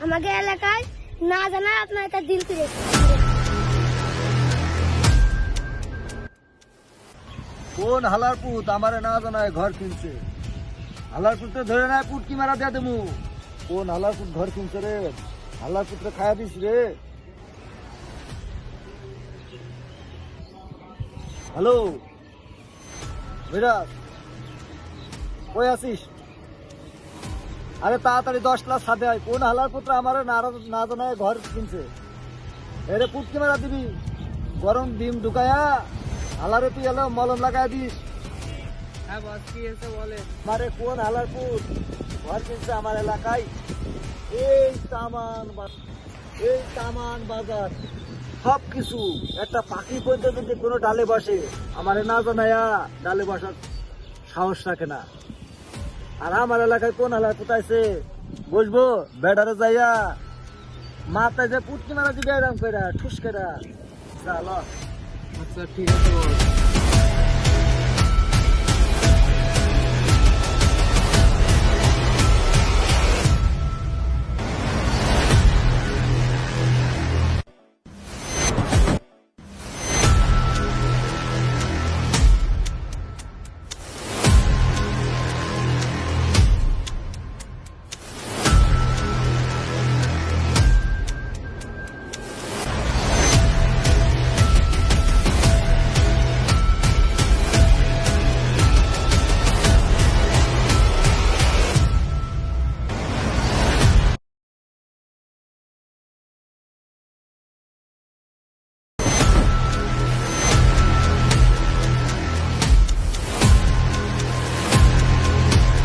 আমাকে এলাকায় না জানায় আপনার একটা দিল করে কোন হালার পুত আমারে না জানায় ঘর কিনছে? হালার পুত্রে ধরে নাই পুটকি মারা দিয়া দেবো। কোন হালার পুত ঘর কিনছে রে? হালার পুত্রে খায়া দিস রে। হ্যালো বিরাজ, কই আছিস? আরে তাড়াতাড়ি 10 লাখ সাথে আয়। কোন হালার পুত্র আমারে না জানায় ঘর কিনছে? এরে পুটকি মারা দিবি। গরম ডিম ঢুকায়া হালারে তুই এলো মলম লাগাই দিস। হ্যাঁ বস, কি হয়েছে বলে? মারে কোন হালার পুত ঘর কিনছে আমার এলাকায়? এই তামান বাজার সবকিছু একটা পাখি পর্যন্ত যদি কোনো ডালে বসে আমারে না জানায়া ডালে বসার সাহস রাখে না। আর আমার এলাকায় কোন হালার পুত আছে বসবো বেড়ারে যাইয়া মাথায় যে পুটকি মারা দিবে এরম করে ঠুস করে। চলো আচ্ছা ঠিক আছে বস।